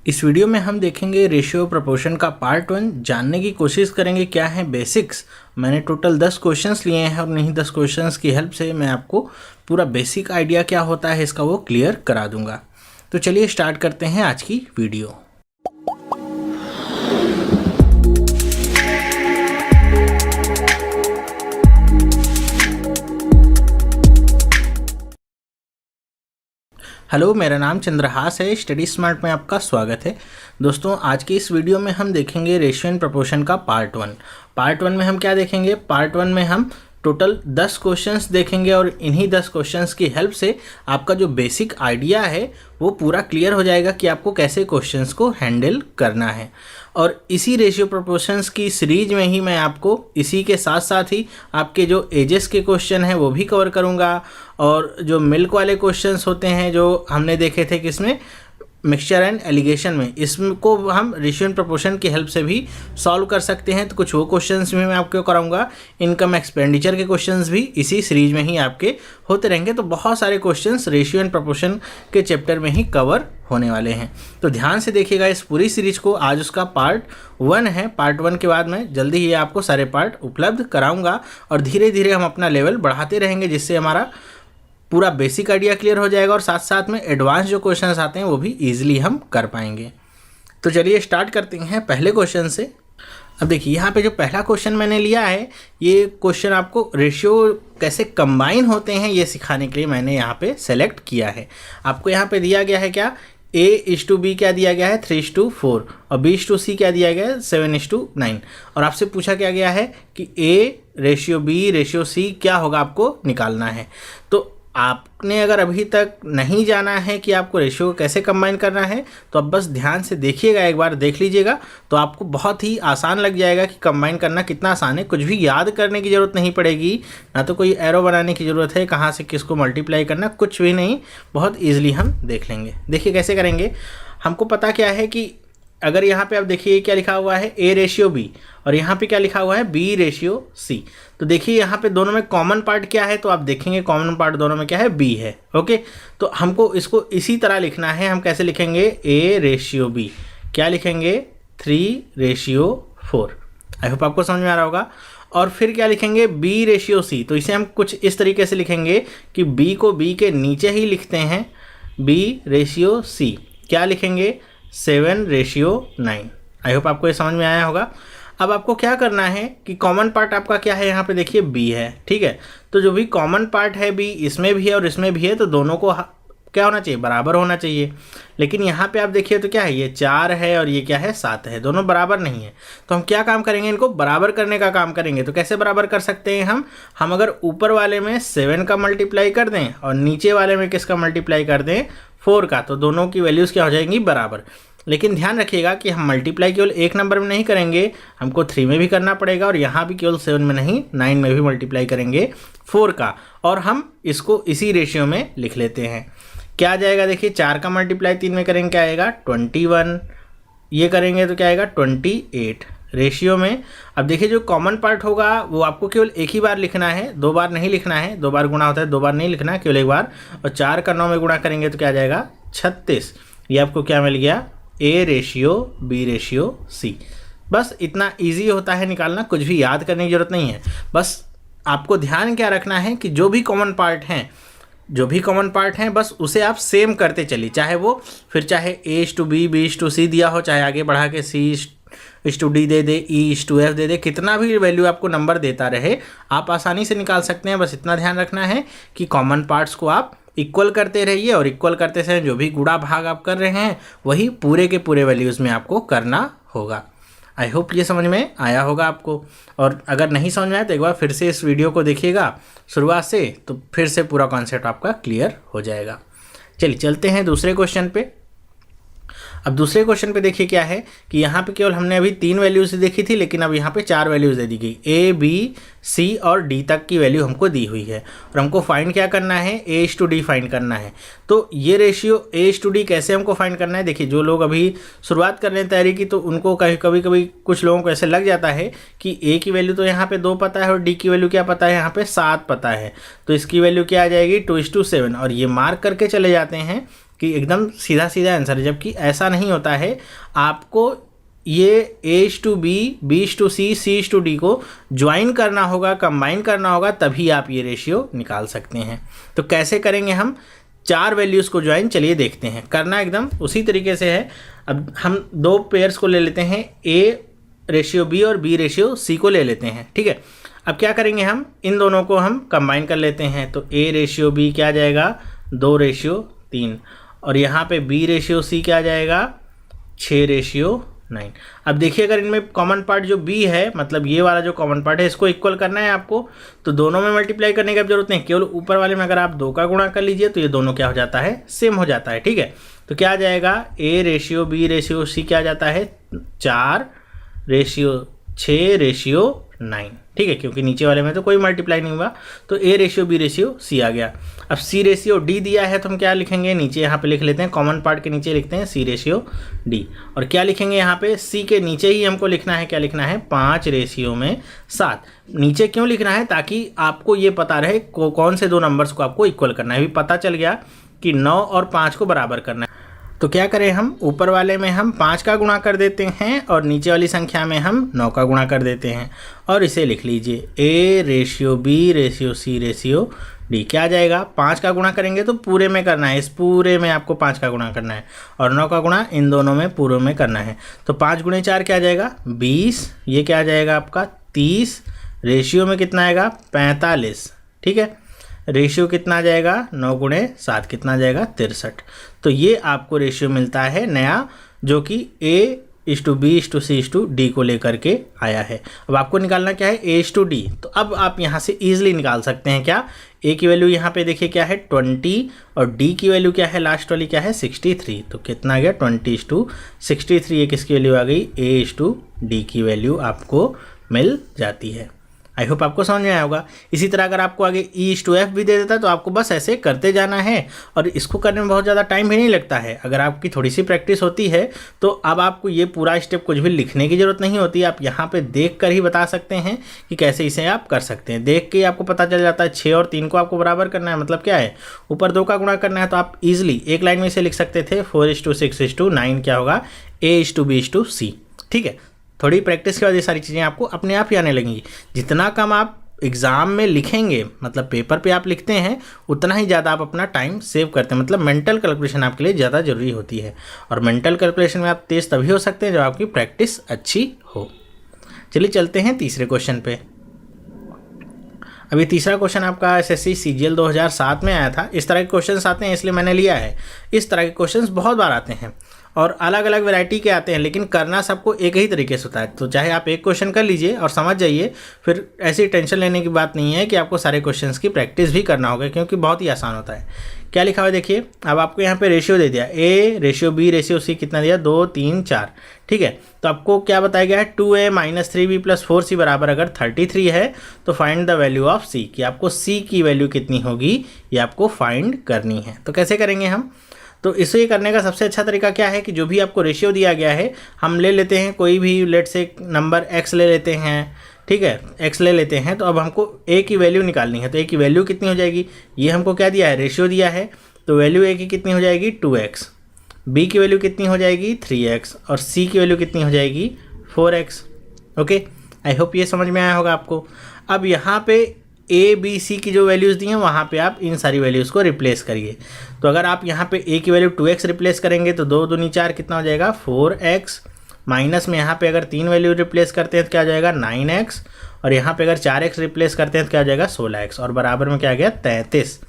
इस वीडियो में हम देखेंगे रेशियो प्रोपोर्शन का पार्ट 1। जानने की कोशिश करेंगे क्या है बेसिक्स। मैंने टोटल 10 क्वेश्चंस लिए हैं और इन्हीं 10 क्वेश्चंस की हेल्प से मैं आपको पूरा बेसिक आइडिया क्या होता है इसका वो क्लियर करा दूंगा। तो चलिए स्टार्ट करते हैं आज की वीडियो। हेलो, मेरा नाम चंद्रहास है। स्टडी स्मार्ट में आपका स्वागत है। दोस्तों, आज की इस वीडियो में हम देखेंगे रेशियो एंड प्रोपोर्शन का पार्ट 1। पार्ट 1 में हम क्या देखेंगे? पार्ट 1 में हम टोटल 10 क्वेश्चंस देखेंगे और इन्हीं 10 क्वेश्चंस की हेल्प से आपका जो बेसिक आइडिया है वो पूरा क्लियर हो जाएगा कि आपको कैसे क्वेश्चंस को हैंडल करना है। और इसी रेशियो प्रोपोर्शंस की सीरीज में ही मैं आपको इसी के साथ साथ ही आपके जो एजेस के क्वेश्चन हैं वो भी कवर करूँगा, और जो मिल्क वाले क्वेश्चंस होते हैं जो हमने देखे थे किसमें, मिक्सचर एंड एलिगेशन में, इसको हम रेशियो एंड प्रोपोर्शन की हेल्प से भी सॉल्व कर सकते हैं। तो कुछ वो क्वेश्चंस भी मैं आपको कराऊंगा। इनकम एक्सपेंडिचर के क्वेश्चंस भी इसी सीरीज में ही आपके होते रहेंगे। तो बहुत सारे क्वेश्चंस रेशियो एंड प्रोपोर्शन के चैप्टर में ही कवर होने वाले हैं। तो ध्यान से देखिएगा इस पूरी सीरीज को। आज उसका पार्ट 1 है। पार्ट 1 के बाद मैं जल्दी ही आपको सारे पार्ट उपलब्ध कराऊंगा और धीरे धीरे हम अपना लेवल बढ़ाते रहेंगे, जिससे हमारा पूरा बेसिक आइडिया क्लियर हो जाएगा और साथ साथ में एडवांस जो क्वेश्चंस आते हैं वो भी इजीली हम कर पाएंगे। तो चलिए स्टार्ट करते हैं पहले क्वेश्चन से। अब देखिए यहाँ पे जो पहला क्वेश्चन मैंने लिया है, ये क्वेश्चन आपको रेशियो कैसे कंबाइन होते हैं ये सिखाने के लिए मैंने यहाँ पे सेलेक्ट किया है। आपको यहाँ पे दिया गया है क्या, A:B क्या दिया गया है 3:4 और B:C क्या दिया गया है 7:9। और आपसे पूछा क्या गया है कि A:B:C क्या होगा, आपको निकालना है। तो आपने अगर अभी तक नहीं जाना है कि आपको रेशियो को कैसे कंबाइन करना है, तो अब बस ध्यान से देखिएगा, एक बार देख लीजिएगा तो आपको बहुत ही आसान लग जाएगा कि कंबाइन करना कितना आसान है। कुछ भी याद करने की ज़रूरत नहीं पड़ेगी, ना तो कोई एरो बनाने की ज़रूरत है कहाँ से किसको मल्टीप्लाई करना, कुछ भी नहीं। बहुत ईजिली हम देख लेंगे। देखिए कैसे करेंगे। हमको पता क्या है कि अगर यहाँ पे आप देखिए क्या लिखा हुआ है A:B और यहाँ पे क्या लिखा हुआ है B:C। तो देखिए यहाँ पे दोनों में कॉमन पार्ट क्या है, तो आप देखेंगे कॉमन पार्ट दोनों में क्या है, B है। ओके, तो हमको इसको इसी तरह लिखना है। हम कैसे लिखेंगे, A:B क्या लिखेंगे 3:4। आई होप आपको समझ में आ रहा होगा। और फिर क्या लिखेंगे B:C। तो इसे हम कुछ इस तरीके से लिखेंगे कि B को B के नीचे ही लिखते हैं, B:C क्या लिखेंगे 7:9। आई होप आपको ये समझ में आया होगा। अब आपको क्या करना है कि कॉमन पार्ट आपका क्या है, यहाँ पे देखिए B है, ठीक है। तो जो भी कॉमन पार्ट है B, इसमें भी है और इसमें भी है, तो दोनों को क्या होना चाहिए, बराबर होना चाहिए। लेकिन यहाँ पे आप देखिए तो क्या है, ये 4 है और ये क्या है 7 है, दोनों बराबर नहीं है। तो हम क्या काम करेंगे, इनको बराबर करने का काम करेंगे। तो कैसे बराबर कर सकते हैं हम अगर ऊपर वाले में 7 का मल्टीप्लाई कर दें और नीचे वाले में किसका मल्टीप्लाई कर दें 4 का, तो दोनों की वैल्यूज़ क्या हो जाएंगी, बराबर। लेकिन ध्यान रखिएगा कि हम मल्टीप्लाई केवल एक नंबर में नहीं करेंगे, हमको 3 में भी करना पड़ेगा और यहाँ भी केवल 7 में नहीं 9 में भी मल्टीप्लाई करेंगे 4 का। और हम इसको इसी रेशियो में लिख लेते हैं। क्या आ जाएगा, देखिए 4 का मल्टीप्लाई 3 में करेंगे क्या आएगा 21, ये करेंगे तो क्या आएगा 28 रेशियो में। अब देखिए जो कॉमन पार्ट होगा वो आपको केवल एक ही बार लिखना है, 2 बार नहीं लिखना है। 2 बार गुणा होता है, 2 बार नहीं लिखना है, केवल एक बार। और 4 का 9 में गुणा करेंगे तो क्या आ जाएगा 36। ये आपको क्या मिल गया, A:B:C। बस इतना इजी होता है निकालना, कुछ भी याद करने की ज़रूरत नहीं है। बस आपको ध्यान क्या रखना है कि जो भी कॉमन पार्ट हैं बस उसे आप सेम करते चलिए, चाहे वो फिर चाहे A:B B:C दिया हो, चाहे आगे बढ़ा के C:D दे दे, E:F दे दे, कितना भी वैल्यू आपको नंबर देता रहे आप आसानी से निकाल सकते हैं। बस इतना ध्यान रखना है कि कॉमन पार्ट्स को आप इक्वल करते रहिए और इक्वल करते समय जो भी गुणा भाग आप कर रहे हैं वही पूरे के पूरे वैल्यूज़ में आपको करना होगा। आई होप ये समझ में आया होगा आपको। और अगर नहीं समझ में आया तो एक बार फिर से इस वीडियो को देखिएगा शुरुआत से, तो फिर से पूरा कॉन्सेप्ट आपका क्लियर हो जाएगा। चलिए चलते हैं दूसरे क्वेश्चन पे। अब दूसरे क्वेश्चन पे देखिए क्या है कि यहाँ पे केवल हमने अभी 3 वैल्यूज़ देखी थी, लेकिन अब यहाँ पे 4 वैल्यूज़ दे दी गई। A:B:C और D तक की वैल्यू हमको दी हुई है और हमको फाइंड क्या करना है, A:D फाइंड करना है। तो ये रेशियो A:D कैसे हमको फाइंड करना है, देखिए जो लोग अभी शुरुआत कर रहे हैं तैयारी की, तो उनको कभी कभी कुछ लोगों को ऐसे लग जाता है कि A की वैल्यू तो यहाँ पे 2 पता है और D की वैल्यू क्या पता है, यहाँ पे 7 पता है। तो इसकी वैल्यू क्या आ जाएगी 2:7, और ये मार्क करके चले जाते हैं कि एकदम सीधा सीधा आंसर है, जबकि ऐसा नहीं होता है। आपको ये A/B, B/C, C/D को ज्वाइन करना होगा, कंबाइन करना होगा, तभी आप ये रेशियो निकाल सकते हैं। तो कैसे करेंगे हम 4 वैल्यूज़ को ज्वाइन, चलिए देखते हैं। करना एकदम उसी तरीके से है। अब हम 2 पेयर्स को ले लेते हैं, A/B और B/C को ले लेते हैं, ठीक है। अब क्या करेंगे, हम इन दोनों को हम कंबाइन कर लेते हैं। तो A/B क्या आ जाएगा 2/3, और यहाँ पे B/C क्या आ जाएगा 6/9। अब देखिए, अगर इनमें कॉमन पार्ट जो B है, मतलब ये वाला जो कॉमन पार्ट है, इसको इक्वल करना है आपको, तो दोनों में मल्टीप्लाई करने की जरूरत नहीं, केवल ऊपर वाले में अगर आप 2 का गुणा कर लीजिए तो ये दोनों क्या हो जाता है, सेम हो जाता है, ठीक है। तो क्या आ जाएगा A/B/C क्या आ जाता है 4/6/9, ठीक है, क्योंकि नीचे वाले में तो कोई मल्टीप्लाई नहीं हुआ। तो A/B/C आ गया। अब C/D दिया है तो हम क्या लिखेंगे, नीचे यहाँ पे लिख लेते हैं, कॉमन पार्ट के नीचे लिखते हैं C/D, और क्या लिखेंगे यहाँ पे C के नीचे ही हमको लिखना है, क्या लिखना है 5/7। नीचे क्यों लिखना है, ताकि आपको ये पता रहे कौन से 2 नंबर्स को आपको इक्वल करना है। अभी पता चल गया कि 9 और 5 को बराबर करना है। तो क्या करें, हम ऊपर वाले में हम 5 का गुणा कर देते हैं और नीचे वाली संख्या में हम 9 का गुणा कर देते हैं, और इसे लिख लीजिए A/B/C/D। क्या आ जाएगा, 5 का गुणा करेंगे तो पूरे में करना है, इस पूरे में आपको 5 का गुणा करना है, और 9 का गुणा इन दोनों में पूरे में करना है। तो 5 × 4 क्या आ जाएगा 20, ये क्या आ जाएगा आपका 30, रेशियो में कितना आएगा 45, ठीक है। रेशियो कितना आ जाएगा 9 × 7 कितना आ जाएगा 63। तो ये आपको रेशियो मिलता है नया, जो कि A/B/C/D को लेकर के आया है। अब आपको निकालना क्या है A/D। तो अब आप यहाँ से ईजिली निकाल सकते हैं। क्या, A की वैल्यू यहाँ पे देखिए क्या है 20, और D की वैल्यू क्या है, लास्ट वाली क्या है 63। तो कितना आ गया 20/63, ये किसकी वैल्यू आ गई A/D की वैल्यू आपको मिल जाती है। आई होप आपको समझ में आया होगा। इसी तरह अगर आपको आगे E/F भी दे देता तो आपको बस ऐसे करते जाना है, और इसको करने में बहुत ज़्यादा टाइम भी नहीं लगता है। अगर आपकी थोड़ी सी प्रैक्टिस होती है तो अब आपको ये पूरा स्टेप कुछ भी लिखने की ज़रूरत नहीं होती, आप यहाँ पे देख कर ही बता सकते हैं कि कैसे इसे आप कर सकते हैं। देख के आपको पता चल जाता है 6 और 3 को आपको बराबर करना है, मतलब क्या है ऊपर 2 का गुणा करना है। तो आप ईजिली एक लाइन में इसे लिख सकते थे 4/6/9 क्या होगा A/B/C, ठीक है। थोड़ी प्रैक्टिस के बाद ये सारी चीज़ें आपको अपने आप ही आने लगेंगी। जितना कम आप एग्ज़ाम में लिखेंगे, मतलब पेपर पे आप लिखते हैं, उतना ही ज़्यादा आप अपना टाइम सेव करते हैं। मतलब मेंटल कैलकुलेशन आपके लिए ज़्यादा ज़रूरी होती है, और मेंटल कैलकुलेशन में आप तेज़ तभी हो सकते हैं जब आपकी प्रैक्टिस अच्छी हो। चलिए चलते हैं तीसरे क्वेश्चन पे। अभी तीसरा क्वेश्चन आपका SSC CGL 2007 में आया था। इस तरह के क्वेश्चंस आते हैं इसलिए मैंने लिया है। इस तरह के क्वेश्चंस बहुत बार आते हैं और अलग अलग वैरायटी के आते हैं, लेकिन करना सबको एक ही तरीके से होता है। तो चाहे आप एक क्वेश्चन कर लीजिए और समझ जाइए, फिर ऐसी टेंशन लेने की बात नहीं है कि आपको सारे क्वेश्चंस की प्रैक्टिस भी करना होगा, क्योंकि बहुत ही आसान होता है। क्या लिखा हुआ है देखिए, अब आपको यहाँ पे रेशियो दे दिया A/B/C कितना दिया 2 3 4, ठीक है। तो आपको क्या बताया गया है 2A - 3B + 4C बराबर अगर 33 है तो find the value of C, कि आपको C की वैल्यू कितनी होगी ये आपको फाइंड करनी है। तो कैसे करेंगे हम, तो इसे करने का सबसे अच्छा तरीका क्या है कि जो भी आपको रेशियो दिया गया है हम ले लेते हैं, कोई भी लेट से नंबर x ले लेते हैं, ठीक है, x ले लेते हैं। तो अब हमको a की वैल्यू निकालनी है। तो a की वैल्यू कितनी हो जाएगी, ये हमको क्या दिया है रेशियो दिया है, तो वैल्यू a की कितनी हो जाएगी 2x, b की वैल्यू कितनी हो जाएगी 3x, और c की वैल्यू कितनी हो जाएगी 4x। ओके, आई होप ये समझ में आया होगा आपको। अब यहाँ पे A/B/C की जो वैल्यूज़ दी हैं वहाँ पे आप इन सारी वैल्यूज़ को रिप्लेस करिए। तो अगर आप यहाँ पे A की वैल्यू 2x रिप्लेस करेंगे तो 2 दूनी 4 कितना हो जाएगा 4x, माइनस में यहाँ पे अगर 3 वैल्यू रिप्लेस करते हैं तो क्या हो जाएगा 9x, और यहाँ पे अगर 4x रिप्लेस करते हैं तो क्या हो जाएगा 16x, और बराबर में क्या आ गया 33।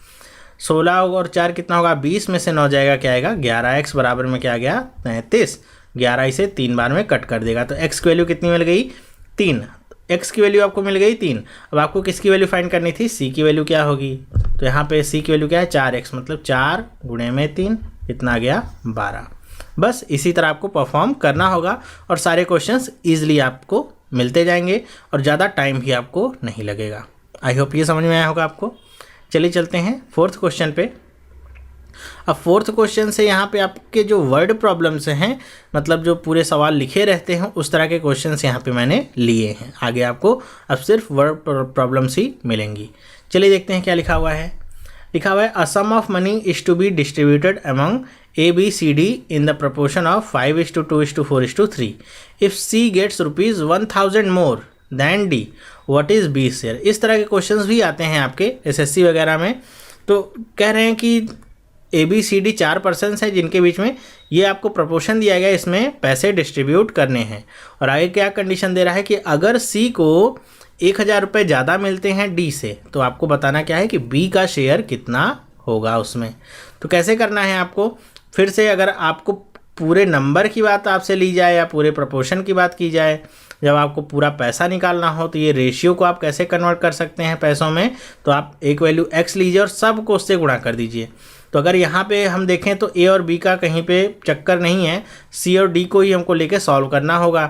16 और 4 कितना होगा 20, में से 9 जाएगा क्या आएगा 11x, बराबर में क्या आ गया 33। 11 इसे 3 बार में कट कर देगा, तो x की वैल्यू कितनी मिल गई 3। x की वैल्यू आपको मिल गई 3। अब आपको किसकी वैल्यू फाइंड करनी थी, c की वैल्यू क्या होगी। तो यहाँ पे c की वैल्यू क्या है 4x, मतलब 4 × 3 कितना आ गया 12। बस इसी तरह आपको परफॉर्म करना होगा और सारे क्वेश्चंस ईजिली आपको मिलते जाएंगे और ज़्यादा टाइम भी आपको नहीं लगेगा। आई होप ये समझ में आया होगा आपको। चलिए चलते हैं 4th क्वेश्चन पे। अब 4th क्वेश्चन से यहाँ पे आपके जो वर्ड प्रॉब्लम्स हैं, मतलब जो पूरे सवाल लिखे रहते हैं उस तरह के क्वेश्चंस यहाँ पे मैंने लिए हैं। आगे आपको अब सिर्फ वर्ड प्रॉब्लम्स ही मिलेंगी। चलिए देखते हैं क्या लिखा हुआ है। लिखा हुआ है a sum of money is to be distributed among A B C D in the proportion of 5:2:4:3। If C gets ₹1000 more than D, what is B share. इस तरह के क्वेश्चंस भी आते हैं आपके एसएससी वगैरह में। तो कह रहे हैं कि A B C D 4 persons हैं जिनके बीच में ये आपको प्रपोर्शन दिया गया, इसमें पैसे डिस्ट्रीब्यूट करने हैं। और आगे क्या कंडीशन दे रहा है कि अगर सी को 1000 रुपये ज़्यादा मिलते हैं डी से, तो आपको बताना क्या है कि बी का शेयर कितना होगा उसमें। तो कैसे करना है आपको, फिर से अगर आपको पूरे नंबर की बात आपसे ली जाए या पूरे प्रपोर्शन की बात की जाए, जब आपको पूरा पैसा निकालना हो तो ये रेशियो को आप कैसे कन्वर्ट कर सकते हैं पैसों में। तो आप एक वैल्यू x लीजिए और सब को उससे गुणा कर दीजिए। तो अगर यहाँ पे हम देखें तो a और b का कहीं पे चक्कर नहीं है, c और d को ही हमको लेके सॉल्व करना होगा।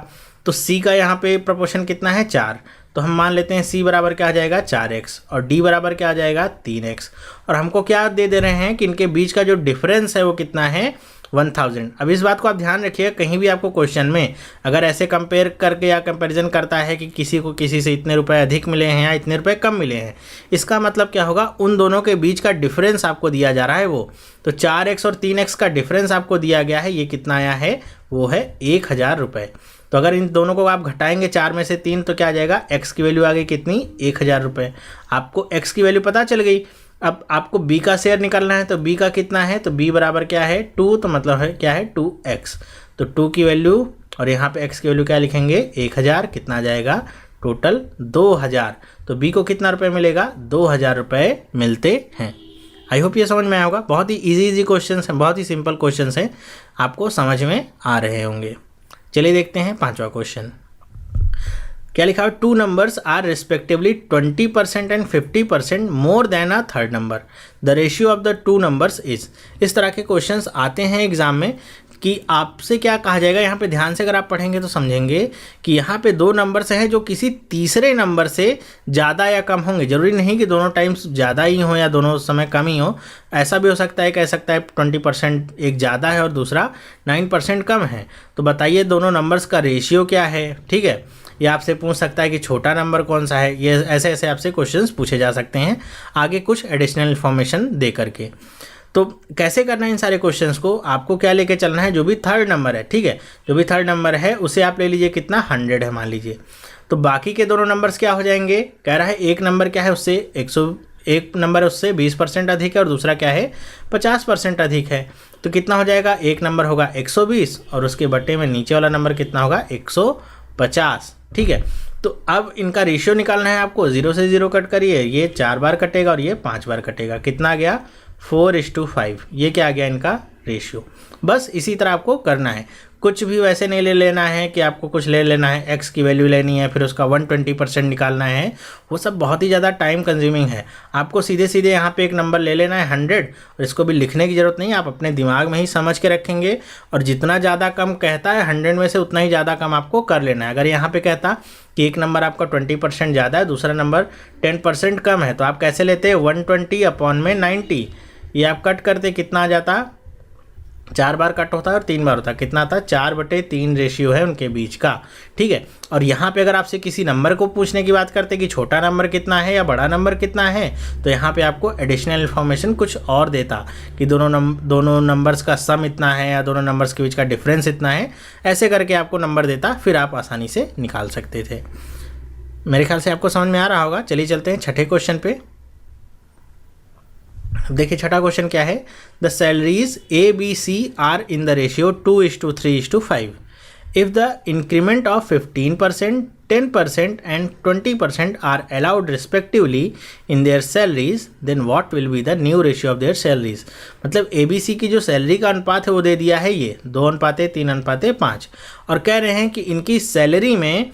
तो c का यहाँ पे प्रपोर्शन कितना है 4, तो हम मान लेते हैं c बराबर क्या आ जाएगा 4x और d बराबर क्या आ जाएगा 3x। और हमको क्या दे रहे हैं कि इनके बीच का जो डिफरेंस है वो कितना है 1000। अब इस बात को आप ध्यान रखिए, कहीं भी आपको क्वेश्चन में अगर ऐसे कंपेयर करके या कंपैरिजन करता है कि किसी को किसी से इतने रुपए अधिक मिले हैं या इतने रुपए कम मिले हैं, इसका मतलब क्या होगा, उन दोनों के बीच का डिफरेंस आपको दिया जा रहा है वो। तो 4x और 3x का डिफरेंस आपको दिया गया है, ये कितना आया है, वो है 1000 रुपये। तो अगर इन दोनों को आप घटाएंगे 4 में से 3 तो क्या आ जाएगा, x की वैल्यू आ गई कितनी 1000 रुपये। आपको x की वैल्यू पता चल गई। अब आपको b का शेयर निकालना है, तो b का कितना है, तो b बराबर क्या है 2, तो मतलब है क्या है 2x। तो 2 की वैल्यू और यहाँ पे x की वैल्यू क्या लिखेंगे 1000, कितना आ जाएगा टोटल 2000। तो b को कितना रुपये मिलेगा 2000 रुपये मिलते हैं। आई होप ये समझ में आया होगा। बहुत ही इजी क्वेश्चन हैं, बहुत ही सिंपल क्वेश्चन हैं, आपको समझ में आ रहे होंगे। चलिए देखते हैं 5वां क्वेश्चन। क्या लिखा है, 2 numbers are respectively 20% and 50% more than a third number, the ratio of the 2 numbers is. इस तरह के क्वेश्चंस आते हैं एग्जाम में कि आपसे क्या कहा जाएगा। यहाँ पे ध्यान से अगर आप पढ़ेंगे तो समझेंगे कि यहाँ पे 2 नंबर्स हैं जो किसी तीसरे नंबर से ज़्यादा या कम होंगे। जरूरी नहीं कि दोनों टाइम्स ज़्यादा ही हो या दोनों समय कम ही हो, ऐसा भी हो सकता है, कह सकता है 20% एक ज़्यादा है और दूसरा 9% कम है। तो बताइए दोनों नंबर्स का रेशियो क्या है, ठीक है। या आपसे पूछ सकता है कि छोटा नंबर कौन सा है। ये ऐसे ऐसे आपसे क्वेश्चंस पूछे जा सकते हैं आगे कुछ एडिशनल इन्फॉर्मेशन दे करके। तो कैसे करना है इन सारे क्वेश्चंस को, आपको क्या लेके चलना है, जो भी थर्ड नंबर है, ठीक है, जो भी थर्ड नंबर है उसे आप ले लीजिए, कितना 100 है मान लीजिए। तो बाकी के दोनों नंबर्स क्या हो जाएंगे, कह रहा है एक नंबर क्या है उससे 101 नंबर उससे 20% अधिक है और दूसरा क्या है 50% अधिक है। तो कितना हो जाएगा, एक नंबर होगा 120 और उसके बट्टे में नीचे वाला नंबर कितना होगा 150, ठीक है। तो अब इनका रेशियो निकालना है आपको, 0 से 0 कट करिए, ये 4 बार कटेगा और ये 5 बार कटेगा, कितना आ गया 4:5। ये क्या आ गया इनका रेशियो। बस इसी तरह आपको करना है, कुछ भी वैसे नहीं ले लेना है कि आपको कुछ ले लेना है, x की वैल्यू लेनी है फिर उसका 120% निकालना है, वो सब बहुत ही ज़्यादा टाइम कंज्यूमिंग है। आपको सीधे सीधे यहाँ पे एक नंबर ले लेना है 100 और इसको भी लिखने की ज़रूरत नहीं है, आप अपने दिमाग में ही समझ के रखेंगे और जितना ज़्यादा कम कहता है 100 में से उतना ही ज़्यादा कम आपको कर लेना है। अगर यहाँ पर कहता कि एक नंबर आपका 20% ज़्यादा है, दूसरा नंबर 10% कम है, तो आप कैसे लेते हैं 120/90, ये आप कट करते कितना आ जाता, 4 बार कट होता है और 3 बार होता है, कितना आता है 4/3 रेशियो है उनके बीच का, ठीक है। और यहाँ पे अगर आपसे किसी नंबर को पूछने की बात करते कि छोटा नंबर कितना है या बड़ा नंबर कितना है, तो यहाँ पे आपको एडिशनल इन्फॉर्मेशन कुछ और देता कि दोनों नंबर्स का सम इतना है या दोनों नंबर्स के बीच का डिफरेंस इतना है, ऐसे करके आपको नंबर देता, फिर आप आसानी से निकाल सकते थे। मेरे ख्याल से आपको समझ में आ रहा होगा। चलिए चलते हैं छठे क्वेश्चन पे। देखिए छठा क्वेश्चन क्या है, the salaries A B C are in the ratio 2:3:5। If the increment of 15%, 10% and 20% are allowed respectively in their salaries, then what will be the new ratio of their salaries. मतलब A B सी की जो salary का अनुपात है वो दे दिया है ये 2:3:5 और कह रहे हैं कि इनकी सैलरी में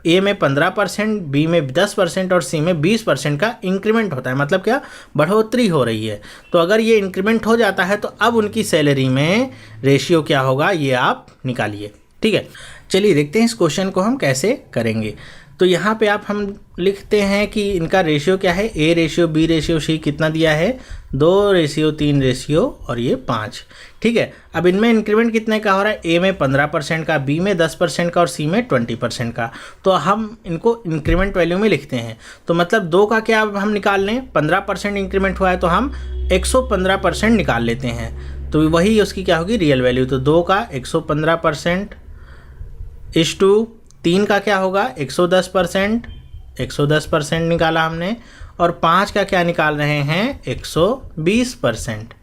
ए में 15%, बी में 10% और सी में 20% का इंक्रीमेंट होता है। मतलब क्या, बढ़ोतरी हो रही है। तो अगर ये इंक्रीमेंट हो जाता है तो अब उनकी सैलरी में रेशियो क्या होगा, ये आप निकालिए, ठीक है। चलिए देखते हैं इस क्वेश्चन को हम कैसे करेंगे। तो यहाँ पे हम लिखते हैं कि इनका रेशियो क्या है, A ratio B ratio C कितना दिया है 2:3 रेशियो और ये 5, ठीक है। अब इनमें इंक्रीमेंट कितने का हो रहा है, ए में 15% का, बी में 10% का और सी में 20% का। तो हम इनको इंक्रीमेंट वैल्यू में लिखते हैं। तो मतलब 2 का क्या हम निकाल लें, 15% इंक्रीमेंट हुआ है तो हम 115% निकाल लेते हैं तो वही उसकी क्या होगी, रियल वैल्यू। तो 2 का 115% इस टू 3 का क्या होगा 110%, 110% निकाला हमने, और 5 का क्या निकाल रहे हैं 120%।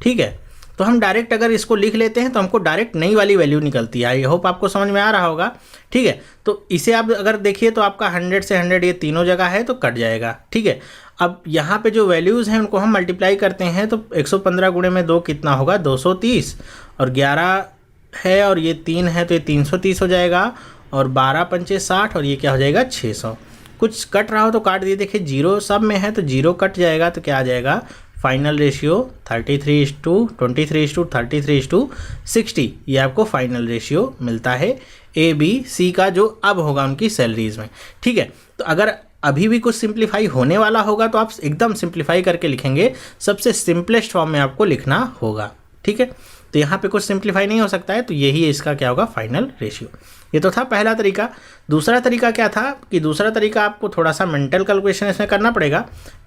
ठीक है, तो हम डायरेक्ट अगर इसको लिख लेते हैं तो हमको डायरेक्ट नई वाली वैल्यू निकलती है। आई होप आपको समझ में आ रहा होगा। ठीक है, तो इसे आप अगर देखिए तो आपका 100 से 100 ये तीनों जगह है तो कट जाएगा। ठीक है, अब यहाँ पे जो वैल्यूज़ हैं उनको हम मल्टीप्लाई करते हैं तो 115 गुणे में 2 कितना होगा 230, और 11 है और ये 3 है तो ये 330 हो जाएगा, और 12 पंचे 60 और ये क्या हो जाएगा 600। कुछ कट रहा हो तो काट दिए, देखिए जीरो सब में है तो जीरो कट जाएगा तो क्या आ जाएगा फाइनल रेशियो 33:33:33:60। ये आपको फाइनल रेशियो मिलता है ए बी सी का, जो अब होगा उनकी सैलरीज में। ठीक है, तो अगर अभी भी कुछ सिंप्लीफाई होने वाला होगा तो आप एकदम सिंप्लीफाई करके लिखेंगे, सबसे सिंपलेस्ट फॉर्म में आपको लिखना होगा। ठीक है, तो यहाँ पे कुछ सिंप्लीफाई नहीं हो सकता है, तो यही इसका क्या होगा फाइनल रेशियो। ये तो था पहला तरीका। दूसरा तरीका क्या था कि दूसरा तरीका आपको थोड़ा सा मेंटल कैलकुलेशन इसमें करना पड़ेगा।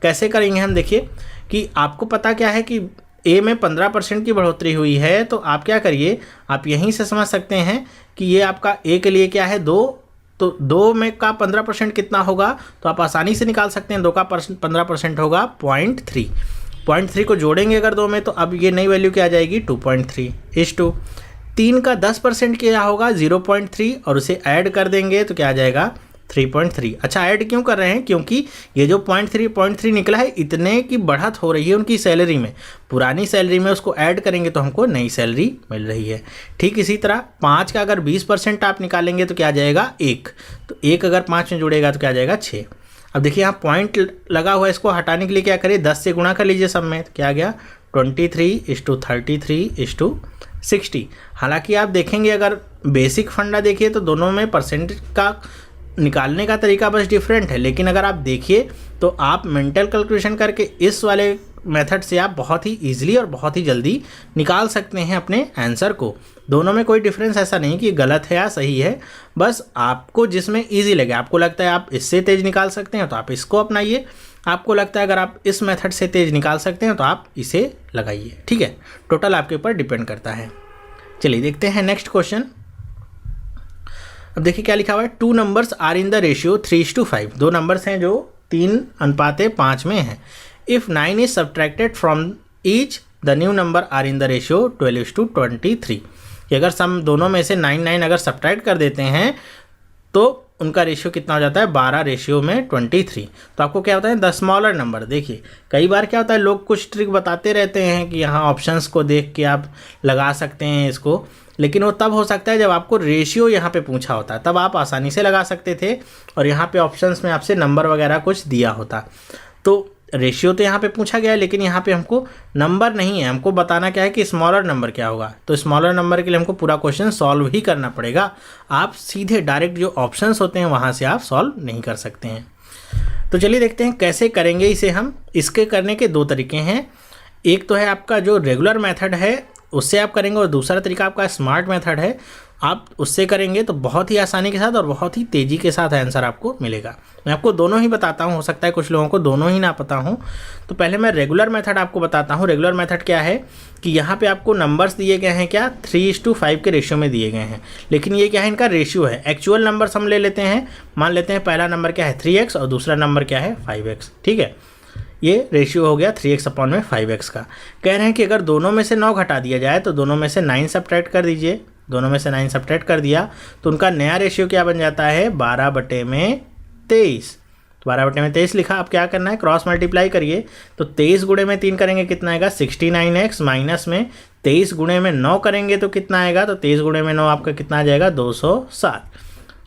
कैसे करेंगे हम, देखिए कि आपको पता क्या है कि ए में 15% की बढ़ोतरी हुई है, तो आप क्या करिए, आप यहीं से समझ सकते हैं कि ये आपका ए के लिए क्या है 2, तो 2 में का 15% कितना होगा, तो आप आसानी से निकाल सकते हैं। 2 का 15% होगा 0.3। 0.3 को जोड़ेंगे अगर 2 में तो अब ये नई वैल्यू क्या आ जाएगी 2.3:2। 3 का 10% क्या होगा 0.3, और उसे ऐड कर देंगे तो क्या आ जाएगा 3.3। अच्छा, ऐड क्यों कर रहे हैं, क्योंकि ये जो 0.3 निकला है इतने की बढ़त हो रही है उनकी सैलरी में। पुरानी सैलरी में उसको ऐड करेंगे तो हमको नई सैलरी मिल रही है। ठीक इसी तरह 5 का अगर 20% आप निकालेंगे तो क्या आ जाएगा 1, तो 1 अगर 5 में जुड़ेगा तो क्या आ जाएगा 6। अब देखिए यहाँ पॉइंट लगा हुआ है, इसको हटाने के लिए क्या करिए 10 से गुणा कर लीजिए सब में, तो क्या आ गया 23:33:60। हालांकि आप देखेंगे अगर बेसिक फंडा देखिए तो दोनों में परसेंटेज का निकालने का तरीका बस डिफरेंट है, लेकिन अगर आप देखिए तो आप मेंटल कैलकुलेशन करके इस वाले मेथड से आप बहुत ही ईजिली और बहुत ही जल्दी निकाल सकते हैं अपने आंसर को। दोनों में कोई डिफरेंस ऐसा नहीं कि गलत है या सही है, बस आपको जिसमें ईजी लगे। आपको लगता है आप इससे तेज निकाल सकते हैं तो आप इसको अपनाइए, आपको लगता है अगर आप इस मेथड से तेज निकाल सकते हैं तो आप इसे लगाइए। ठीक है, टोटल आपके ऊपर डिपेंड करता है। चलिए देखते हैं नेक्स्ट क्वेश्चन। अब देखिए क्या लिखा हुआ है, 2 numbers are in the ratio 3:5। 2 numbers हैं जो 3:5 में हैं। If 9 is subtracted from each the new number are in the ratio 12:23। कि अगर सम दोनों में से 9 अगर सब्ट्रैक्ट कर देते हैं तो उनका रेशियो कितना हो जाता है 12:23। तो आपको क्या होता है द स्मॉलर नंबर। देखिए कई बार क्या होता है लोग कुछ ट्रिक बताते रहते हैं कि यहाँ ऑप्शंस को देख के आप लगा सकते हैं इसको, लेकिन वो तब हो सकता है जब आपको रेशियो यहाँ पे पूछा होता है, तब आप आसानी से लगा सकते थे और यहाँ पे ऑप्शंस में आपसे नंबर वगैरह कुछ दिया होता। तो रेशियो तो यहाँ पे पूछा गया है, लेकिन यहाँ पे हमको नंबर नहीं है, हमको बताना क्या है कि स्मॉलर नंबर क्या होगा। तो स्मॉलर नंबर के लिए हमको पूरा क्वेश्चन सॉल्व ही करना पड़ेगा। आप सीधे डायरेक्ट जो ऑप्शंस होते हैं वहाँ से आप सॉल्व नहीं कर सकते हैं। तो चलिए देखते हैं कैसे करेंगे इसे हम। इसके करने के 2 तरीके हैं। एक तो है आपका जो रेगुलर मेथड है उससे आप करेंगे, और दूसरा तरीका आपका स्मार्ट मेथड है, आप उससे करेंगे तो बहुत ही आसानी के साथ और बहुत ही तेज़ी के साथ आंसर आपको मिलेगा। मैं आपको दोनों ही बताता हूँ, हो सकता है कुछ लोगों को दोनों ही ना पता हूँ। तो पहले मैं रेगुलर मेथड आपको बताता हूँ। रेगुलर मेथड क्या है कि यहाँ पे आपको नंबर्स दिए गए हैं क्या 3:5 के रेशियो में दिए गए हैं, लेकिन ये क्या है इनका रेशियो है। एक्चुअल नंबर्स हम ले लेते हैं, मान लेते हैं पहला नंबर क्या है 3x और दूसरा नंबर क्या है 5x। ठीक है, ये रेशियो हो गया 3x/5x का। कह रहे हैं कि अगर दोनों में से 9 घटा दिया जाए तो दोनों में से 9 सब्ट्रैक्ट कर दीजिए। दोनों में से 9 सब्ट्रैक्ट कर दिया तो उनका नया रेशियो क्या बन जाता है 12/23। तो 12/23 लिखा। अब क्या करना है क्रॉस मल्टीप्लाई करिए, तो 23 गुणे में 3 करेंगे कितना आएगा 69x, माइनस में 23 गुणे में 9 करेंगे तो कितना आएगा, तो 23 गुणे में 9 आपका कितना आ जाएगा 207।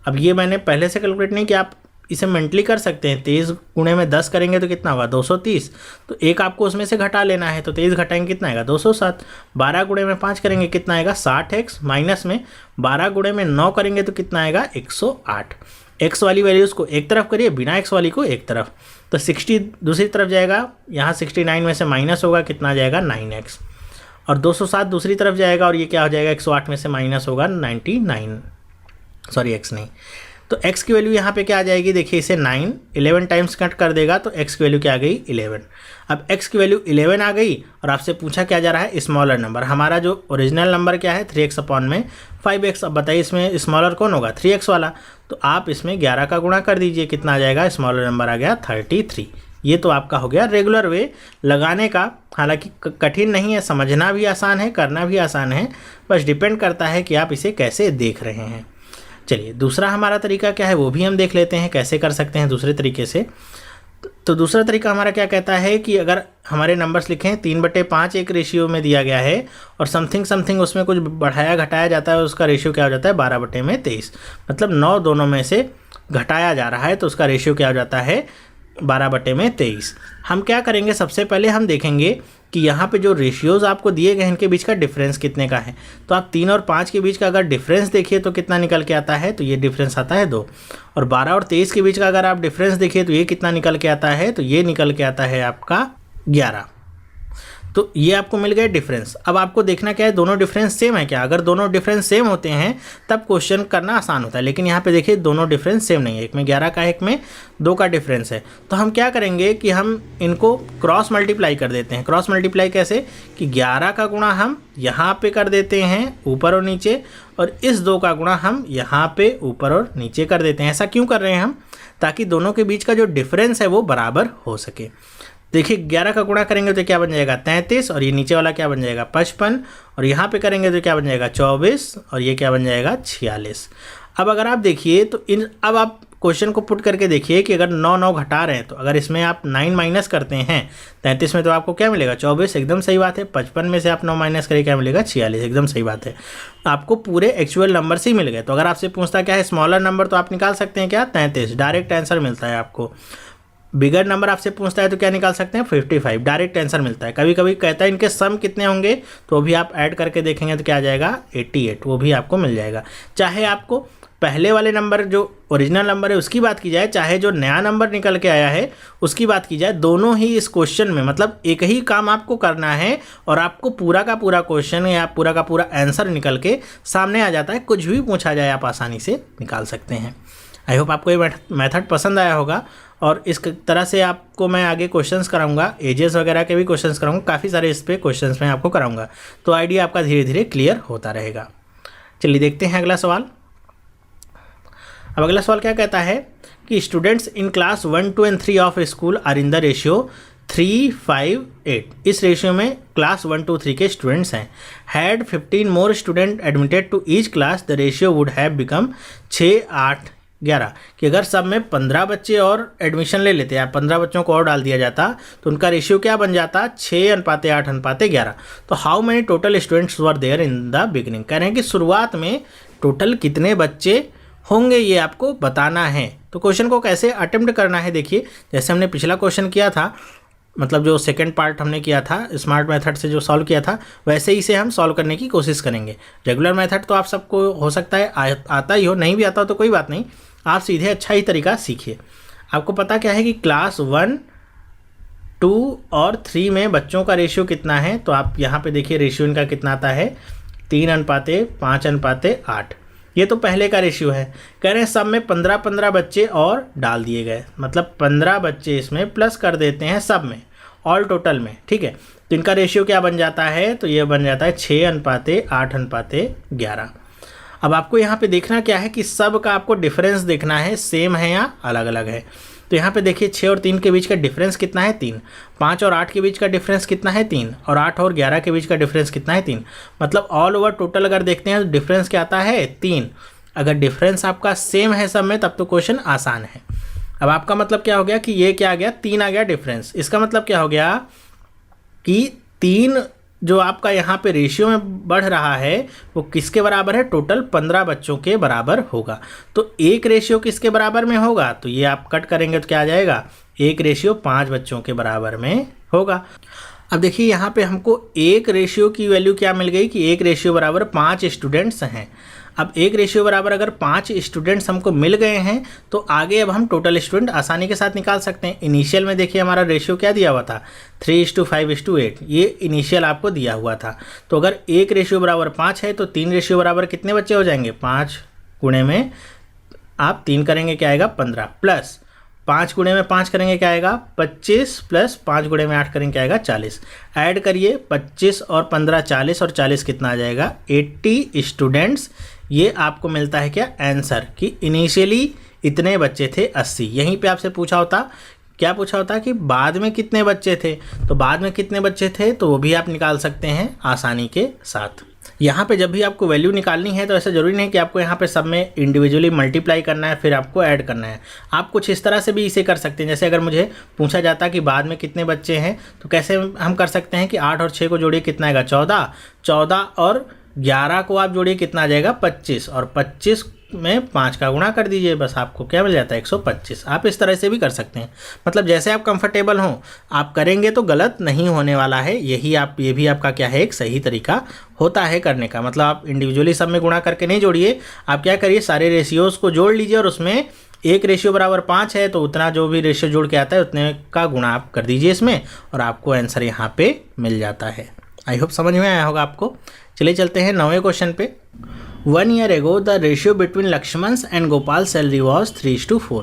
अब ये मैंने पहले से कैलकुलेट नहीं किया, आप इसे मेंटली कर सकते हैं। 23 गुणे में 10 करेंगे तो कितना होगा 230, तो एक आपको उसमें से घटा लेना है, तो 23 घटाएंगे कितना आएगा 207। 12 गुणे में 5 करेंगे कितना आएगा 60x, माइनस में 12 गुणे में 9 करेंगे तो कितना आएगा 108। एक्स वाली वैल्यूज़ को एक तरफ करिए, बिना एक्स वाली को एक तरफ, तो 60 दूसरी तरफ जाएगा, यहाँ 69 में से माइनस होगा कितना आ जाएगा 9x, और 207 दूसरी तरफ जाएगा और ये क्या हो जाएगा 108 में से माइनस होगा 99, सॉरी एक्स नहीं तो x की वैल्यू यहाँ पे क्या आ जाएगी, देखिए इसे 9 11 टाइम्स कट कर देगा तो x की वैल्यू क्या आ गई 11। अब x की वैल्यू 11 आ गई और आपसे पूछा क्या जा रहा है स्मॉलर नंबर। हमारा जो ओरिजिनल नंबर क्या है 3x अपॉन में 5x। अब बताइए इसमें स्मॉलर कौन होगा 3x वाला, तो आप इसमें 11 का गुणा कर दीजिए, कितना आ जाएगा स्मॉलर नंबर आ गया 33। ये तो आपका हो गया रेगुलर वे लगाने का। हालांकि कठिन नहीं है, समझना भी आसान है, करना भी आसान है, बस डिपेंड करता है कि आप इसे कैसे देख रहे हैं। चलिए दूसरा हमारा तरीका क्या है वो भी हम देख लेते हैं कैसे कर सकते हैं दूसरे तरीके से। तो दूसरा तरीका हमारा क्या कहता है कि अगर हमारे नंबर्स लिखें 3/5 एक रेशियो में दिया गया है और समथिंग समथिंग उसमें कुछ बढ़ाया घटाया जाता है, उसका रेशियो क्या हो जाता है 12/23। मतलब 9 दोनों में से घटाया जा रहा है तो उसका रेशियो क्या हो जाता है 12/23। हम क्या करेंगे, सबसे पहले हम देखेंगे कि यहाँ पे जो रेशियोज़ आपको दिए गए हैं इनके बीच का डिफरेंस कितने का है। तो आप 3 और 5 के बीच का अगर डिफरेंस देखिए तो कितना निकल के आता है, तो ये डिफरेंस आता है 2। और 12 और 23 के बीच का अगर आप डिफरेंस देखिए तो ये कितना निकल के आता है, तो ये निकल के आता है आपका 11। तो ये आपको मिल गया डिफरेंस। अब आपको देखना क्या है दोनों डिफरेंस सेम है क्या। अगर दोनों डिफरेंस सेम होते हैं तब क्वेश्चन करना आसान होता है, लेकिन यहाँ पे देखिए दोनों डिफरेंस सेम नहीं है, एक में 11 का एक में 2 का डिफरेंस है। तो हम क्या करेंगे कि हम इनको क्रॉस मल्टीप्लाई कर देते हैं। क्रॉस मल्टीप्लाई कैसे कि 11 का गुणा हम यहाँ पे कर देते हैं ऊपर और नीचे, और इस 2 का गुणा हम यहाँ पे ऊपर और नीचे कर देते हैं। ऐसा क्यों कर रहे हैं हम, ताकि दोनों के बीच का जो डिफरेंस है वो बराबर हो सके। देखिए 11 का गुणा करेंगे तो क्या बन जाएगा 33, और ये नीचे वाला क्या बन जाएगा 55, और यहाँ पे करेंगे तो क्या बन जाएगा 24, और ये क्या बन जाएगा 46। अब अगर आप देखिए तो अब आप क्वेश्चन को पुट करके देखिए कि अगर 9 घटा रहे हैं तो अगर इसमें आप 9 माइनस करते हैं 33 में तो आपको क्या मिलेगा 24, एकदम सही बात है। 55 में से आप 9 माइनस करिए क्या मिलेगा 46, एकदम सही बात है। आपको पूरे एक्चुअल नंबर से ही मिल गए। तो अगर आपसे पूछता क्या है स्मॉलर नंबर तो आप निकाल सकते हैं क्या 33, डायरेक्ट आंसर मिलता है आपको। बिगर नंबर आपसे पूछता है तो क्या निकाल सकते हैं 55, डायरेक्ट आंसर मिलता है। कभी कभी कहता है इनके सम कितने होंगे तो भी आप ऐड करके देखेंगे तो क्या आ जाएगा 88, वो भी आपको मिल जाएगा। चाहे आपको पहले वाले नंबर जो ओरिजिनल नंबर है उसकी बात की जाए, चाहे जो नया नंबर निकल के आया है उसकी बात की जाए, दोनों ही इस क्वेश्चन में मतलब एक ही काम आपको करना है और आपको पूरा का पूरा क्वेश्चन या पूरा का पूरा आंसर निकल के सामने आ जाता है। कुछ भी पूछा जाए आप आसानी से निकाल सकते हैं। आई होप आपको ये मेथड पसंद आया होगा, और इस तरह से आपको मैं आगे क्वेश्चंस कराऊंगा, एजेस वगैरह के भी क्वेश्चंस कराऊंगा, काफ़ी सारे इस पे क्वेश्चंस मैं आपको कराऊंगा, तो आइडिया आपका धीरे धीरे क्लियर होता रहेगा। चलिए देखते हैं अगला सवाल। अब अगला सवाल क्या कहता है कि students in class 1, 2 and 3 of school are in the ratio 3, 5, 8। इस रेशियो में क्लास 1, 2, 3 के स्टूडेंट्स हैं। Had 15 more student admitted to each class the ratio would have become 6, 8, 11। कि अगर सब में 15 बच्चे और एडमिशन ले लेते हैं, 15 बच्चों को और डाल दिया जाता तो उनका रेशियो क्या बन जाता 6:8:11। तो how many total students were there in the beginning. कह रहे हैं कि शुरुआत में टोटल कितने बच्चे होंगे ये आपको बताना है। तो क्वेश्चन को कैसे अटेम्प्ट करना है देखिए, जैसे हमने पिछला क्वेश्चन किया था, मतलब जो सेकंड पार्ट हमने किया था स्मार्ट मेथड से जो सॉल्व किया था, वैसे ही से हम सॉल्व करने की कोशिश करेंगे। रेगुलर मेथड तो आप सबको हो सकता है आता ही हो, नहीं भी आता हो तो कोई बात नहीं, आप सीधे अच्छा ही तरीका सीखिए। आपको पता क्या है कि क्लास 1, 2 और 3 में बच्चों का रेशियो कितना है, तो आप यहाँ पे देखिए रेशियो इनका कितना आता है 3:5:8। ये तो पहले का रेशियो है। कह रहे हैं सब में 15 बच्चे और डाल दिए गए, मतलब 15 बच्चे इसमें प्लस कर देते हैं सब में, ऑल टोटल में, ठीक है। तो इनका रेशियो क्या बन जाता है, तो ये बन जाता है 6:8:11। अब आपको यहाँ पे देखना क्या है कि सब का आपको डिफरेंस देखना है, सेम है या अलग अलग है। तो यहाँ पे देखिए 6 और 3 के बीच का डिफरेंस कितना है 3, 5 और 8 के बीच का डिफरेंस कितना है 3, और 8 और 11 के बीच का डिफरेंस कितना है 3। मतलब ऑल ओवर टोटल अगर देखते हैं तो डिफरेंस क्या आता है 3। अगर डिफरेंस आपका सेम है सब में तब तो क्वेश्चन आसान है। अब आपका मतलब क्या हो गया कि ये क्या आ गया 3 आ गया डिफरेंस। इसका मतलब क्या हो गया कि 3 जो आपका यहाँ पे रेशियो में बढ़ रहा है वो किसके बराबर है, टोटल 15 बच्चों के बराबर होगा। तो एक रेशियो किसके बराबर में होगा, तो ये आप कट करेंगे तो क्या आ जाएगा, एक रेशियो 5 बच्चों के बराबर में होगा। अब देखिए यहाँ पे हमको एक रेशियो की वैल्यू क्या मिल गई कि एक रेशियो बराबर 5 स्टूडेंट्स हैं। अब एक रेशियो बराबर अगर 5 स्टूडेंट्स हमको मिल गए हैं तो आगे अब हम टोटल स्टूडेंट आसानी के साथ निकाल सकते हैं। इनिशियल में देखिए हमारा रेशियो क्या दिया हुआ था 3:5:8, ये इनिशियल आपको दिया हुआ था। तो अगर एक रेशियो बराबर 5 है तो 3 रेशियो बराबर कितने बच्चे हो जाएंगे 5 गुणे में आप 3 करेंगे क्या आएगा 15, प्लस 5 गुणे में 5 करेंगे क्या आएगा 25, प्लस 5 गुणे में 8 करेंगे क्या आएगा 40। ऐड करिए 25 और 15 40, और 40 कितना आ जाएगा 80 स्टूडेंट्स। ये आपको मिलता है क्या आंसर कि इनिशियली इतने बच्चे थे 80। यहीं पे आपसे पूछा होता, क्या पूछा होता कि बाद में कितने बच्चे थे, तो बाद में कितने बच्चे थे तो वो भी आप निकाल सकते हैं आसानी के साथ। यहाँ पे जब भी आपको वैल्यू निकालनी है तो ऐसा ज़रूरी नहीं कि आपको यहाँ पे सब में इंडिविजुअली मल्टीप्लाई करना है फिर आपको ऐड करना है। आप कुछ इस तरह से भी इसे कर सकते हैं। जैसे अगर मुझे पूछा जाता कि बाद में कितने बच्चे हैं तो कैसे हम कर सकते हैं कि 8 और 6 को जोड़िए कितना आएगा 14, 14 और 11 को आप जोड़िए कितना आ जाएगा 25, और 25 में 5 का गुणा कर दीजिए, बस आपको क्या मिल जाता है 125। आप इस तरह से भी कर सकते हैं, मतलब जैसे आप कंफर्टेबल हों आप करेंगे तो गलत नहीं होने वाला है। ये भी आपका क्या है एक सही तरीका होता है करने का। मतलब आप इंडिविजुअली सब में गुणा करके नहीं जोड़िए, आप क्या करिए सारे रेशियोज़ को जोड़ लीजिए और उसमें 1 रेशियो बराबर 5 है तो उतना जो भी रेशियो जोड़ के आता है उतने का गुणा आप कर दीजिए इसमें, और आपको आंसर यहाँ पे मिल जाता है। आई होप समझ में आया होगा आपको। चलिए चलते हैं 9वें क्वेश्चन पे। 1 year ago, the ratio between Lakshman's and Gopal's salary was 3:4.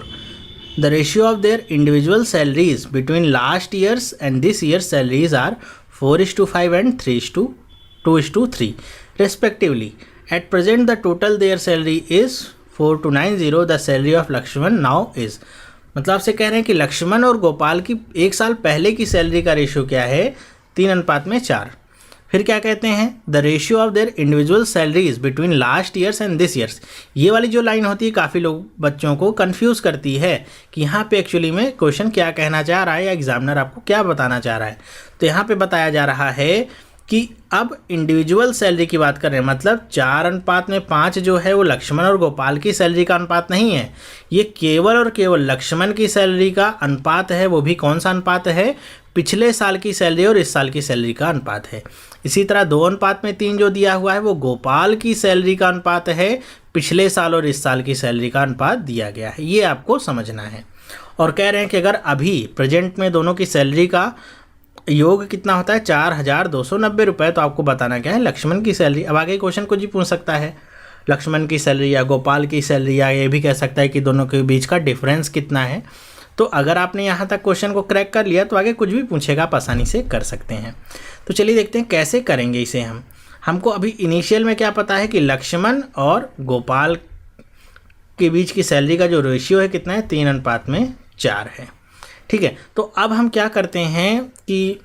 The ratio of their individual salaries between last year's and this year's salaries are 4:5 and 3:2:3 respectively. At present, the total their salary is 4290. The salary of Lakshman now is. मतलब आपसे कह रहे हैं कि लक्ष्मण और गोपाल की 1 साल पहले की सैलरी का रेशियो क्या है 3:4। फिर क्या कहते हैं the ratio of their individual salaries between last years and this years. ये वाली जो लाइन होती है काफ़ी लोग बच्चों को कंफ्यूज करती है कि यहाँ पे एक्चुअली में क्वेश्चन क्या कहना चाह रहा है या एग्जामिनर आपको क्या बताना चाह रहा है। तो यहाँ पे बताया जा रहा है कि अब इंडिविजुअल सैलरी की बात कर रहे हैं, मतलब 4:5 जो है वो लक्ष्मण और गोपाल की सैलरी का अनुपात नहीं है, ये केवल और केवल लक्ष्मण की सैलरी का अनुपात है। वो भी कौन सा अनुपात है, पिछले साल की सैलरी और इस साल की सैलरी का अनुपात है। इसी तरह 2:3 जो दिया हुआ है वो गोपाल की सैलरी का अनुपात है, पिछले साल और इस साल की सैलरी का अनुपात दिया गया है। ये आपको समझना है। और कह रहे हैं कि अगर अभी प्रेजेंट में दोनों की सैलरी का योग कितना होता है 4290 रुपये, तो आपको बताना क्या है लक्ष्मण की सैलरी। अब आगे क्वेश्चन को जी पूछ सकता है लक्ष्मण की सैलरी या गोपाल की सैलरी, या ये भी कह सकता है कि दोनों के बीच का डिफरेंस कितना है। तो अगर आपने यहाँ तक क्वेश्चन को क्रैक कर लिया तो आगे कुछ भी पूछेगा आप आसानी से कर सकते हैं। तो चलिए देखते हैं कैसे करेंगे इसे। हमको अभी इनिशियल में क्या पता है कि लक्ष्मण और गोपाल के बीच की सैलरी का जो रेशियो है कितना है 3:4 है। ठीक है, तो अब हम क्या करते हैं कि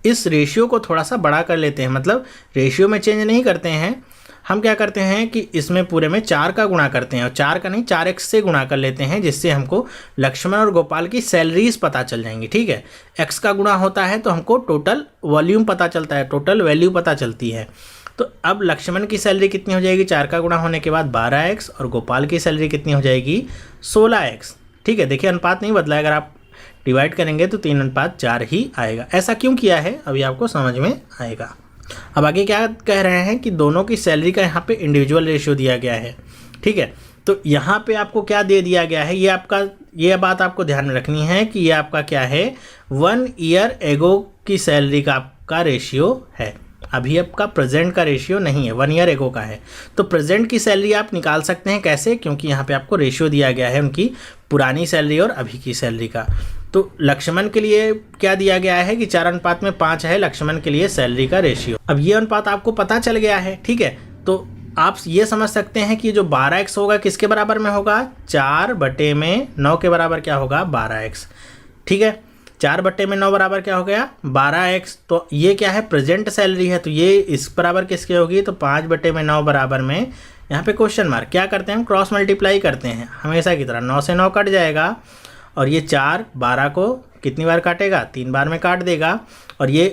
इस रेशियो को थोड़ा सा बड़ा कर लेते हैं। मतलब रेशियो में चेंज नहीं करते हैं, हम क्या करते हैं कि इसमें पूरे में 4 का गुणा करते हैं, और 4 का नहीं 4x से गुणा कर लेते हैं, जिससे हमको लक्ष्मण और गोपाल की सैलरीज पता चल जाएंगी। ठीक है, x का गुणा होता है तो हमको टोटल वॉल्यूम पता चलता है, टोटल वैल्यू पता चलती है। तो अब लक्ष्मण की सैलरी कितनी हो जाएगी 4 का गुणा होने के बाद 12x, और गोपाल की सैलरी कितनी हो जाएगी 16x। ठीक है, देखिए अनुपात नहीं बदला है, अगर आप डिवाइड करेंगे तो 3:4 ही आएगा। ऐसा क्यों किया है अभी आपको समझ में आएगा। अब आगे क्या कह रहे हैं कि दोनों की सैलरी का यहाँ पे इंडिविजुअल रेशियो दिया गया है। ठीक है, तो यहाँ पे आपको क्या दे दिया गया है, ये बात आपको ध्यान में रखनी है कि ये आपका क्या है 1 ईयर एगो की सैलरी का आपका रेशियो है। अभी आपका प्रेजेंट का रेशियो नहीं है, 1 ईयर एगो का है। तो प्रेजेंट की सैलरी आप निकाल सकते हैं कैसे, क्योंकि यहाँ पे आपको रेशियो दिया गया है उनकी पुरानी सैलरी और अभी की सैलरी का। तो लक्ष्मण के लिए क्या दिया गया है कि 4:5 है लक्ष्मण के लिए सैलरी का रेशियो। अब ये अनुपात आपको पता चल गया है। ठीक है, तो आप ये समझ सकते हैं कि जो 12x होगा किसके बराबर में होगा 4/9 के बराबर क्या होगा 12x। ठीक है, 4/9 बराबर क्या हो गया 12x। तो ये क्या है प्रेजेंट सैलरी है, तो ये इस बराबर किसकी होगी तो 5/9 बराबर में यहाँ पे क्वेश्चन मार्क। क्या करते हैं हम क्रॉस मल्टीप्लाई करते हैं हमेशा की तरह, 9 से 9 कट जाएगा, और ये 4 12 को कितनी बार काटेगा 3 बार में काट देगा, और ये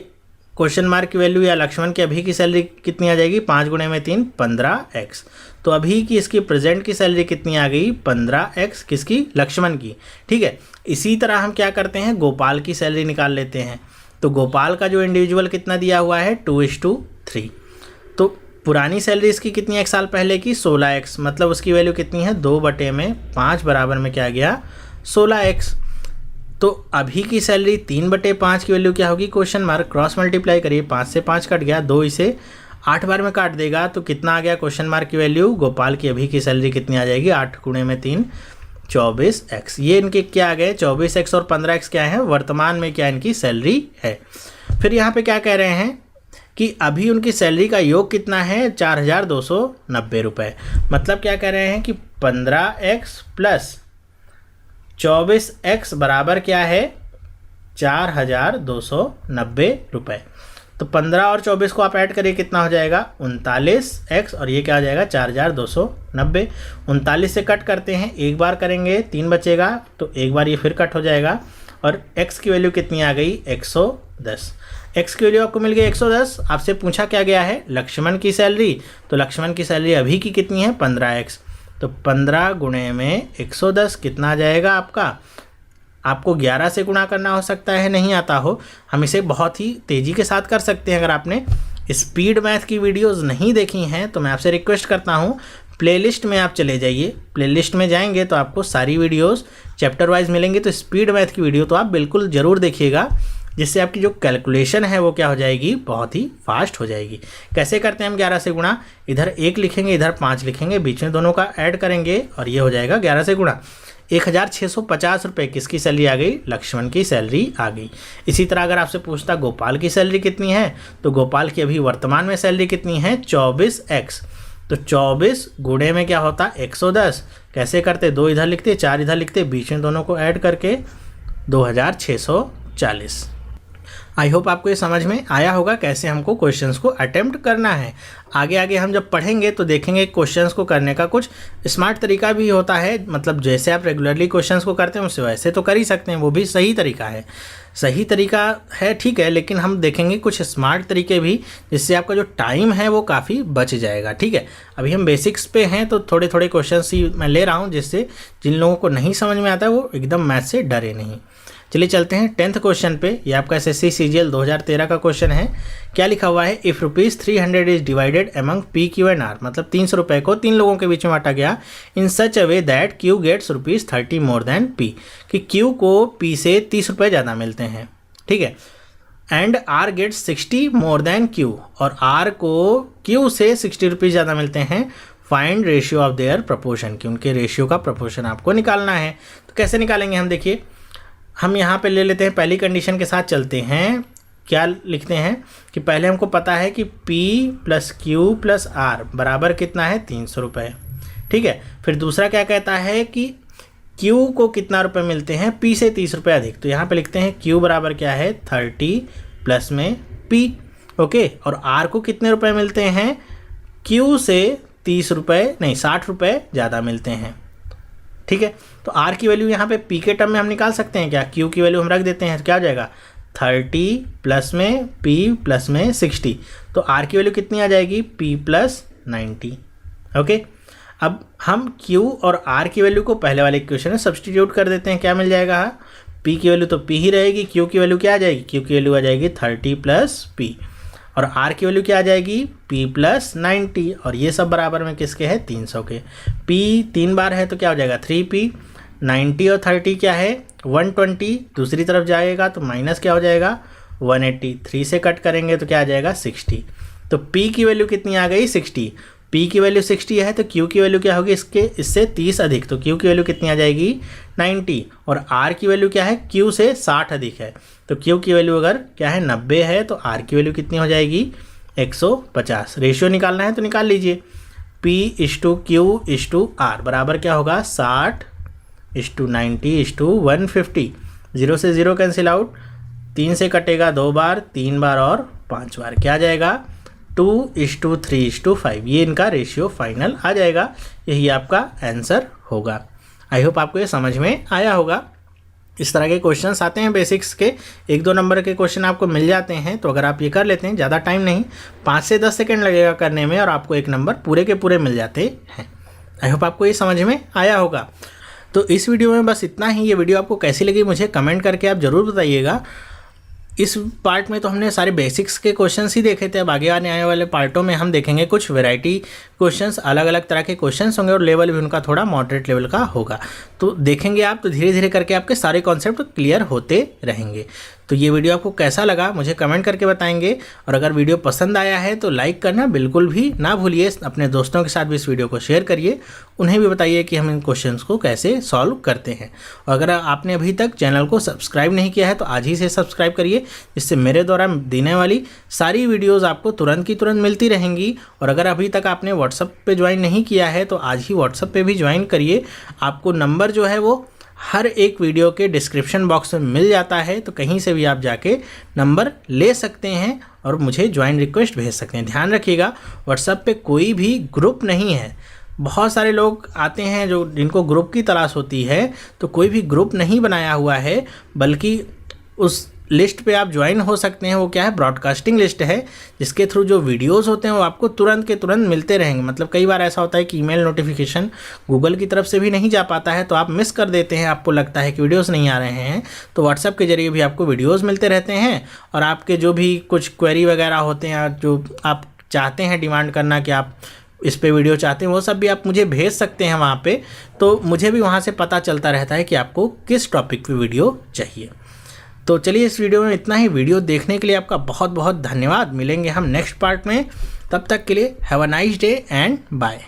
क्वेश्चन मार्क की वैल्यू या लक्ष्मण की अभी की सैलरी कितनी आ जाएगी 5 × 3 15x। तो अभी की इसकी प्रेजेंट की सैलरी कितनी आ गई 15x, किसकी लक्ष्मण की। ठीक है, इसी तरह हम क्या करते हैं गोपाल की सैलरी निकाल लेते हैं। तो गोपाल का जो इंडिविजुअल कितना दिया हुआ है 2:3। तो पुरानी सैलरी इसकी कितनी है 1 साल पहले की 16x, मतलब उसकी वैल्यू कितनी है 2/5 बराबर में क्या गया 16x। तो अभी की सैलरी 3/5 की वैल्यू क्या होगी क्वेश्चन मार्क, क्रॉस मल्टीप्लाई करिए 5 से 5 कट गया, 2 इसे 8 बार में काट देगा तो कितना आ गया क्वेश्चन मार्क की वैल्यू, गोपाल की अभी की सैलरी कितनी आ जाएगी, 8 गुणे में 3 24x। ये इनके क्या आ गए 24x और 15x क्या है वर्तमान में क्या इनकी सैलरी है। फिर यहाँ पे क्या कह रहे हैं कि अभी उनकी सैलरी का योग कितना है 4290 रुपये। मतलब क्या कह रहे हैं कि 15x प्लस 24x बराबर क्या है 4290 रुपये। तो 15 और 24 को आप ऐड करिए कितना हो जाएगा 39x और ये क्या हो जाएगा 4290। 39 से कट करते हैं, एक बार करेंगे 3 बचेगा तो एक बार ये फिर कट हो जाएगा और x की वैल्यू कितनी आ गई 110। x की वैल्यू आपको मिल गई 110। आपसे पूछा क्या गया है लक्ष्मण की सैलरी, तो लक्ष्मण की सैलरी अभी की कितनी है 15x। तो 15 गुणे में 110 कितना आ जाएगा आपका, आपको 11 से गुणा करना हो सकता है नहीं आता हो, हम इसे बहुत ही तेज़ी के साथ कर सकते हैं। अगर आपने स्पीड मैथ की वीडियोस नहीं देखी हैं तो मैं आपसे रिक्वेस्ट करता हूं प्लेलिस्ट में आप चले जाइए। प्लेलिस्ट में जाएंगे तो आपको सारी वीडियोस चैप्टर वाइज मिलेंगी। तो स्पीड मैथ की वीडियो तो आप बिल्कुल ज़रूर देखिएगा, जिससे आपकी जो कैलकुलेशन है वो क्या हो जाएगी बहुत ही फास्ट हो जाएगी। कैसे करते हैं हम 11 से गुणा, इधर 1 लिखेंगे इधर 5 लिखेंगे, बीच में दोनों का ऐड करेंगे और ये हो जाएगा 11 से गुणा। 1650 रुपये किसकी सैलरी आ गई, लक्ष्मण की सैलरी आ गई। इसी तरह अगर आपसे पूछता गोपाल की सैलरी कितनी है, तो गोपाल की अभी वर्तमान में सैलरी कितनी है 24x। तो 24 गुणे में क्या होता 110, कैसे करते 2 इधर लिखते 4 इधर लिखते, बीच में दोनों को ऐड करके 2640। आई होप आपको ये समझ में आया होगा कैसे हमको क्वेश्चंस को अटेम्प्ट करना है। आगे आगे हम जब पढ़ेंगे तो देखेंगे क्वेश्चंस को करने का कुछ स्मार्ट तरीका भी होता है। मतलब जैसे आप रेगुलरली क्वेश्चंस को करते हैं उससे वैसे तो कर ही सकते हैं, वो भी सही तरीका है। सही तरीका है ठीक है, लेकिन हम देखेंगे कुछ स्मार्ट तरीके भी, जिससे आपका जो टाइम है वो काफ़ी बच जाएगा। ठीक है, अभी हम बेसिक्स पे हैं तो थोड़े थोड़े क्वेश्चंस ही मैं ले रहा हूँ, जिससे जिन लोगों को नहीं समझ में आता है वो एकदम मैथ से डरे नहीं। चलिए चलते हैं 10th क्वेश्चन पे। ये आपका SSC CGL 2013 का क्वेश्चन है। क्या लिखा हुआ है, if ₹300 is divided among P, Q and R। मतलब 300 रुपये को 3 लोगों के बीच में बांटा गया in such a way that Q gets ₹30 more than P, कि Q को P से 30 रुपये ज़्यादा मिलते हैं। ठीक है, and R gets 60 more than Q, और R को Q से 60 रुपीज़ ज़्यादा मिलते हैं। Find ratio of there proportion, कि उनके रेशियो का प्रपोर्शन आपको निकालना है। तो कैसे निकालेंगे हम, देखिए हम यहाँ पे ले लेते हैं, पहली कंडीशन के साथ चलते हैं। क्या लिखते हैं कि पहले हमको पता है कि P plus Q plus R बराबर कितना है 300 रुपये। ठीक है, फिर दूसरा क्या कहता है कि Q को कितना रुपए मिलते हैं P से 30 रुपये अधिक। तो यहाँ पे लिखते हैं Q बराबर क्या है 30 प्लस में P। ओके, और R को कितने रुपए मिलते हैं, Q से 30 रुपये नहीं 60 रुपये ज़्यादा मिलते हैं। ठीक है, तो R की वैल्यू यहाँ पे P के टर्म में हम निकाल सकते हैं क्या, Q की वैल्यू हम रख देते हैं, तो क्या हो जाएगा 30 प्लस में P प्लस में 60। तो R की वैल्यू कितनी आ जाएगी P प्लस 90। ओके, अब हम Q और R की वैल्यू को पहले वाले इक्वेशन में सब्सटीट्यूट कर देते हैं। क्या मिल जाएगा, P की वैल्यू तो P ही रहेगी, Q की वैल्यू क्या आ जाएगी, Q की वैल्यू आ जाएगी 30 प्लस P, और R की वैल्यू क्या आ जाएगी P प्लस 90, और ये सब बराबर में किसके है 300 के। P 3 बार है तो क्या हो जाएगा 3P, 90 और 30 क्या है 120, दूसरी तरफ जाएगा तो माइनस क्या हो जाएगा 180, 3 से कट करेंगे तो क्या आ जाएगा 60। तो P की वैल्यू कितनी आ गई 60। P की वैल्यू 60 है तो Q की वैल्यू क्या होगी इससे 30 अधिक, तो Q की वैल्यू कितनी आ जाएगी 90, और R की वैल्यू क्या है Q से 60 अधिक है। तो Q की वैल्यू अगर क्या है 90 है तो R की वैल्यू कितनी हो जाएगी 150। रेशियो निकालना है तो निकाल लीजिए, P/Q/R बराबर क्या होगा 60/90/150। 0 से 0 कैंसिल आउट, 3 से कटेगा 2 बार, 3 बार और 5 बार, क्या आ जाएगा 2/3/5। ये इनका रेशियो फाइनल आ जाएगा। यही आपका आंसर होगा। आई होप आपको ये समझ में आया होगा। इस तरह के क्वेश्चंस आते हैं बेसिक्स के, 1-2 नंबर के क्वेश्चन आपको मिल जाते हैं। तो अगर आप ये कर लेते हैं, ज़्यादा टाइम नहीं 5 से 10 सेकेंड लगेगा करने में, और आपको 1 नंबर पूरे के पूरे मिल जाते हैं। आई होप आपको ये समझ में आया होगा। तो इस वीडियो में बस इतना ही। ये वीडियो आपको कैसी लगी मुझे कमेंट करके आप ज़रूर बताइएगा। इस पार्ट में तो हमने सारे बेसिक्स के क्वेश्चंस ही देखे थे। अब आगे आने वाले पार्टों में हम देखेंगे कुछ वैरायटी क्वेश्चंस, अलग अलग तरह के क्वेश्चंस होंगे, और लेवल भी उनका थोड़ा मॉडरेट लेवल का होगा। तो देखेंगे आप, तो धीरे धीरे करके आपके सारे कॉन्सेप्ट क्लियर होते रहेंगे। तो ये वीडियो आपको कैसा लगा मुझे कमेंट करके बताएंगे, और अगर वीडियो पसंद आया है तो लाइक करना बिल्कुल भी ना भूलिए। अपने दोस्तों के साथ भी इस वीडियो को शेयर करिए, उन्हें भी बताइए कि हम इन क्वेश्चंस को कैसे सॉल्व करते हैं। और अगर आपने अभी तक चैनल को सब्सक्राइब नहीं किया है तो आज ही से सब्सक्राइब करिए, जिससे मेरे द्वारा देने वाली सारी वीडियोज़ आपको तुरंत की तुरंत मिलती रहेंगी। और अगर अभी तक आपने व्हाट्सएप पे ज्वाइन नहीं किया है तो आज ही व्हाट्सएप पे भी ज्वाइन करिए। आपको नंबर जो है वो हर एक वीडियो के डिस्क्रिप्शन बॉक्स में मिल जाता है, तो कहीं से भी आप जाके नंबर ले सकते हैं और मुझे ज्वाइन रिक्वेस्ट भेज सकते हैं। ध्यान रखिएगा, व्हाट्सएप पे कोई भी ग्रुप नहीं है। बहुत सारे लोग आते हैं जिनको ग्रुप की तलाश होती है, तो कोई भी ग्रुप नहीं बनाया हुआ है, बल्कि उस लिस्ट पे आप ज्वाइन हो सकते हैं। वो क्या है, ब्रॉडकास्टिंग लिस्ट है, जिसके थ्रू जो वीडियोस होते हैं वो आपको तुरंत के तुरंत मिलते रहेंगे। मतलब कई बार ऐसा होता है कि ईमेल नोटिफिकेशन गूगल की तरफ से भी नहीं जा पाता है, तो आप मिस कर देते हैं, आपको लगता है कि वीडियोस नहीं आ रहे हैं। तो व्हाट्सएप के जरिए भी आपको वीडियोज़ मिलते रहते हैं, और आपके जो भी कुछ क्वेरी वगैरह होते हैं, जो आप चाहते हैं डिमांड करना कि आप इस पे वीडियो चाहते हैं, वो सब भी आप मुझे भेज सकते हैं वहाँ पे। तो मुझे भी वहाँ से पता चलता रहता है कि आपको किस टॉपिक पे वीडियो चाहिए। तो चलिए, इस वीडियो में इतना ही। वीडियो देखने के लिए आपका बहुत बहुत धन्यवाद। मिलेंगे हम नेक्स्ट पार्ट में, तब तक के लिए have a nice day and bye.